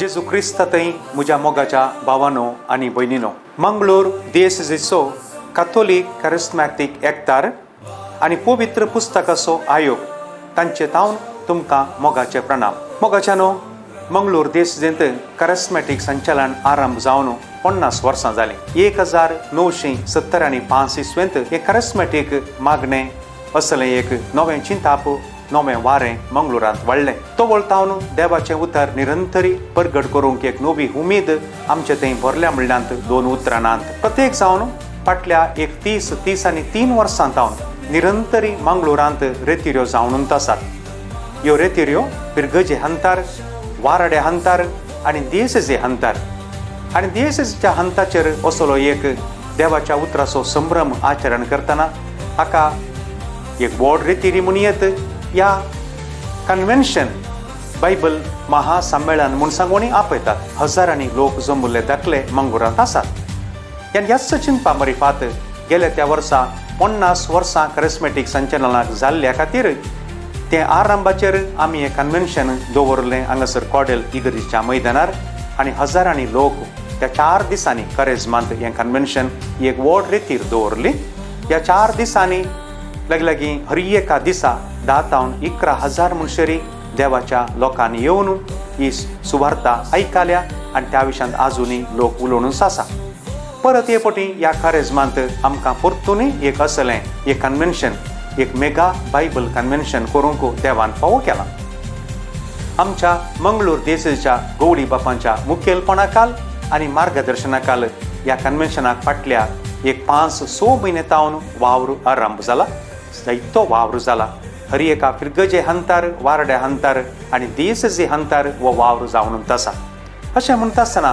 जेजू क्रिस्तांतय म्हज्या मोगाच्या भावांनो आनी भयणींनो, मंगळूर दियोसेसीचो कॅथोलीक कॅरिस्मॅटीक एकतार आनी पवित्र पुस्तकाचो आयोग तांचे तावन तुमकां मोगाचे प्रणाम. मोगाच्यानो, मंगळूर दियोसेसींत कॅरिस्मॅटीक संचालन आरंभ जावन 50 वर्सां जालीं. 1970 आनी 5 इसवेंत हे कॅरिस्मॅटीक मागणें असलें एक नवें चिंताप नवें वारें मंगळुरांत वाडलें. तो वळतावन देवाचें उतर निरंतरी परगट करूंक एक नवी उमेद आमचे थंय भरल्या म्हणल्यात 2 उतरांत. प्रत्येक जावन फाटल्या एक 30 आनी 3 वर्सां तावन निरंतरी मंगळुरांत रेतिऱ्यो जावनूच आसात. ह्यो रेतिऱ्यो पिरगजे हंतार, वाराडे हंतार आनी दियोसेसी हंतार. आनी दियोसेसीच्या हंताचेर असलो एक देवाच्या उतराचो संभ्रम आचरण करतना हाका एक व्हड रेतिरी म्हणयत. ह्या कन्व्हेन्शन बायबल महासंमेलन म्हूण सांगोनी आपयतात. हजारांनी लोक जमले दाखले मंगळुरांत आसात. ह्याच चिंतपा मरिफात गेल्या त्या वर्सा 50 वर्सां कॅरिस्मॅटीक संचालनाक जाल्ल्या खातीर ते आरंभाचेर आमी हें कन्व्हेन्शन दवरलें हांगासर कॉडेल इगर्जेच्या मैदानार आनी हजारांनी लोक त्या 4 दिसांनी करेजमांत हें कन्व्हेन्शन एक व्हड रेतीर दवरली. ह्या 4 दिसांनी लागीं हर एका दिसा 10,000 मनशांनी देवाच्या लोकांनी येवन ही सुवार्ता आयकल्या आनी त्या विशयांत आजुनी लोक उलोवनूच आसा. परत हे पटी ह्या करेजमांत आमकां परतून एक असलें एक कन्व्हेन्शन, एक मेगा बायबल कन्व्हेन्शन करूंक देवान फावो केला. आमच्या मंगळूर दियोसेसीच्या गवडी बापांच्या मुखेलपणाखाल आनी मार्गदर्शनाखाल ह्या कन्व्हेन्शनाक फाटल्या एक 5-6 म्हयने तावन वावर आरंभ जाला. जायतो वावर जाला. हर एका पिरगजे हंतार, वारडे हंतार आनी दियोसेसी हंतार हो वावर जावनूच आसा. अशें म्हणटा आसतना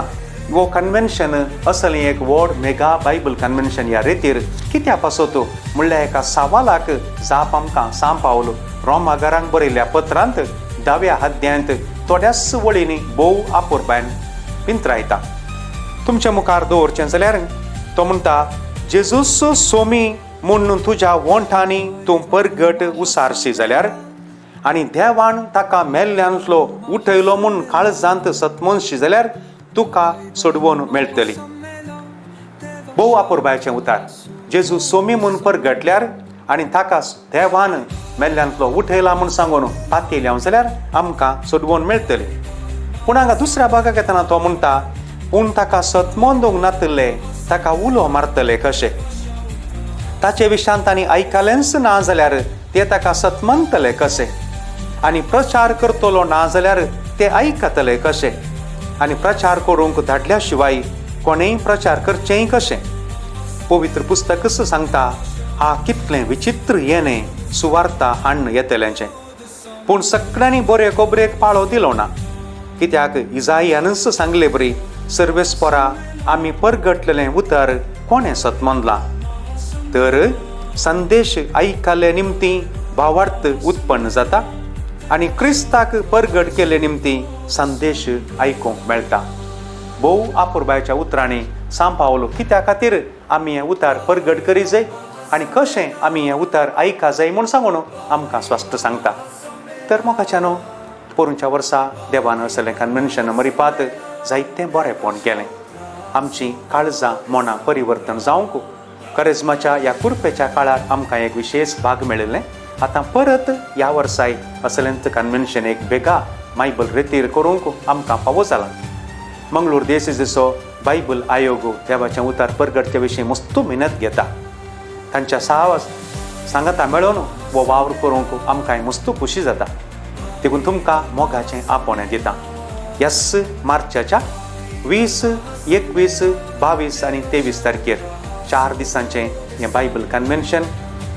वो कन्व्हेन्शन असलें एक व्हड मेगा बायबल कन्व्हेन्शन ह्या रेतीर कित्याक पासत म्हणल्यार एका सवालाक जाप आमकां सांपावलो. रोमाकारांक बरयल्ल्या पत्रांत 10व्या अध्यायांत थोड्याच वळींनी भोव आपुरबायन पिंत्रायता. तुमच्या मुखार दवरचें जाल्यार तो म्हणटा, जेजूस सोमी म्हूण तुज्या वोंठांनी तूं परगट उसारशी जाल्यार आनी देवान ताका मेल्ल्यांतलो उठयलो म्हूण काळजांत सतमनशी जाल्यार तुका सोडवून मेळटली. भोव आपुरबायेचें उतार. जेजू सोमी म्हूण परगटल्यार आनी ताका देवान मेल्ल्यांतलो उठयला म्हूण सांगून पातयल्या जाल्यार आमकां सोडवून मेळटली. पूण हांगा दुसऱ्या भागाक येतना तो म्हणटा, पूण ताका सतमोंदूंक नातले, ताका उलो मारतले कशें. ताचे विशयांत तांणी आयकलेंच ना जाल्यार ते ताका सतमंतले कशें. आनी प्रचार करतलो ना जाल्यार ते आयकतले कशें. आनी प्रचार करूंक धाडल्या शिवाय कोणेय प्रचार करचेंय कशें. पवित्र पुस्तकच सांगता, हा कितलें विचित्र येणें सुवार्ता हाडून येतल्यांचें. पूण सगळ्यांनी बरे खबरेक पाळो दिलो ना. कित्याक इजायानच सांगले बरी, सर्वेस्परा आमी परगटलेलें उतर कोणें सतमंदलां. तर संदेश आयकले निमती भावार्थ उत्पन्न जाता आनी क्रिस्ताक परगट केले निमती संदेश आयकूंक मेळटा. भोव आपुरबायच्या उतरांनी सांपावलो कित्या खातीर आमी हें उतार परगट करी जाय आनी कशें आमी हें उतार आयका जाय म्हूण सांगून आमकां स्पश्ट सांगता. तर मोगाच्यानो, पोरूंच्या वर्सा देवान असलें कन्व्हेन्शन मरिपात जायतें बरेंपण केलें. आमचीं काळजां मनां परिवर्तन जावंक करेजमाच्या ह्या कुरपेच्या काळार आमकां एक विशेष भाग मेळिल्लें. आतां परत ह्या वर्साय असलेंच कन्व्हेन्शन एक बेगा बायबल रेतीर करूंक आमकां फावो जाला. मंगळूर दियोसेसीचो बायबल आयोग देवाचें उतार परगटचे विशीं मस्त मेहनत घेता. तांच्या सांगता मेळोन वो वावर करूंक आमकां मस्त खुशी जाता. देखून तुमकां मोगाचें आपोवणें दिता. ह्याच मार्चाच्या 20, 21, 22 आनी 23 तारखेर 4 दिसांचें हें बायबल कन्व्हेन्शन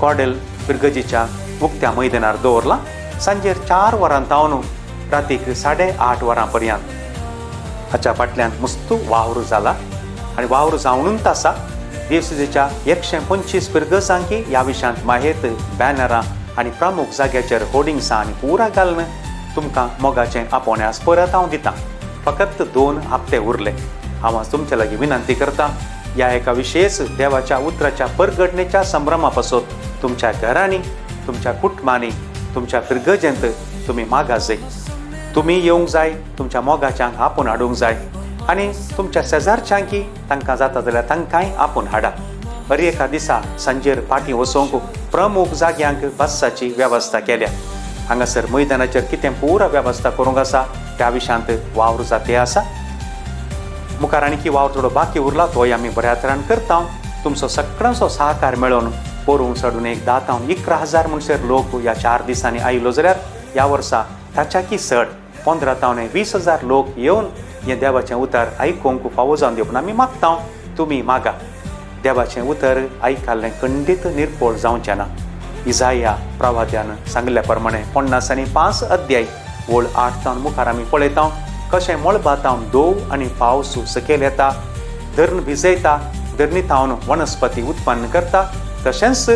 कॉडेल पिरगजीच्या उक्त्या मैदानार दवरलां. सांजेर 4 वरां तावन रातीक 8:30 वरां पर्यंत. हाच्या फाटल्यान मस्त वावर जाला आनी वावर जावनूच आसा. दियोसेसीच्या 125 पिरगजांकी ह्या विशयांत माहेत बॅनरां आनी प्रमुख जाग्याचेर होर्डिंग्सां आनी पुरा घालून तुमकां मोगाचें आपोवण्यास परत हांव दितां. फकत 2 हप्ते उरले. हांव आज तुमचे लागीं विनंती करतां, ह्या एका विशेष देवाच्या उतराच्या परगटणेच्या संभ्रमा पासून तुमच्या घरांनी, तुमच्या कुटुंबांनी, तुमच्या पिरगजेंत तुमी मागा जाय. तुम्ही येवंक जाय, तुमच्या मोगाच्यांक आपूण हाडूंक जाय आनी तुमच्या शेजारच्यांकी तांकां जाता जाल्यार तांकांय आपूण हाडा. हर एका दिसा सांजेर फाटीं वचोंक प्रमुख जाग्यांक बसाची वेवस्था केल्या. हांगासर मैदानाचेर कितें पुरा वेवस्था करूंक आसा त्या विशयांत वावर जाते आसा. मुखार आनीक वावर थोडो बाकी उरला तोय आमी बऱ्या तरान करता. तुमचो सगळ्यांचो सहकार मेळोन पोरूंक सोडून एक 10,000 म्हणसर लोक ह्या 4 दिसांनी आयलो जाल्यार ह्या वर्सा ताच्याकी चड 15,000-20,000 लोक येवन हें देवाचें उतर आयकूंक फावो जावन दिवप आमी मागता. तुमी मागा. देवाचें उतर आयकल्लें खंडीत निर्पोळ जावचें ना. इजाया प्रवाद्यान सांगल्या प्रमाणे 55 अध्याय वळ 8 मुखार आमी पळयता कशें मळबातावन दोव आनी पावस सकयल येता, धरण भिजयता, धरणीतावन वनस्पती उत्पन्न करता. तशेंच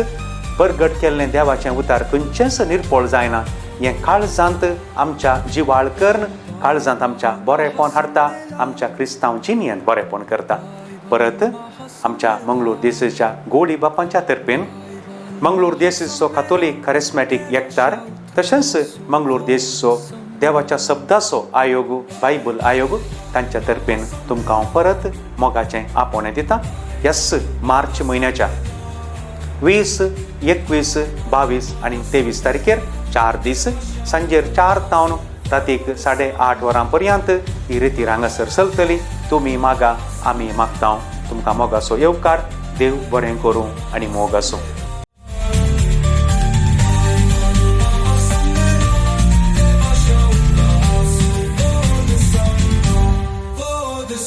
बरगट केल्लें देवाचें उतार खंयचेंच निर्पोळ जायना. हें काळजांत आमच्या जिवाळ कर्ण, काळजांत आमच्या बरेपण हाडटा, आमच्या क्रिस्तांव जिणेंत बरेपण करता. परत आमच्या मंगळूर देसाच्या गोडी बापांच्या तर्फेन मंगळूर देसाचो कातोलीक कॅरिस्मॅटीक एकतार तशेंच मंगळूर देसाचो देवाच्या शब्दाचो आयोग बायबल आयोग तांच्या तर्फेन तुमकां हांव परत मोगाचें आपोवणें दिता. ह्याच मार्च म्हयन्याच्या 20, 21, 22 आनी 23 तारखेर 4 दीस सांजेर 4 तावन रातीक 8:30 वरां पर्यंत ही रिती हांगासर चलतली. तुमी मागा, आमी मागता. तुमकां मोगाचो येवकार. देव बरें करूं आनी मोग आसूं.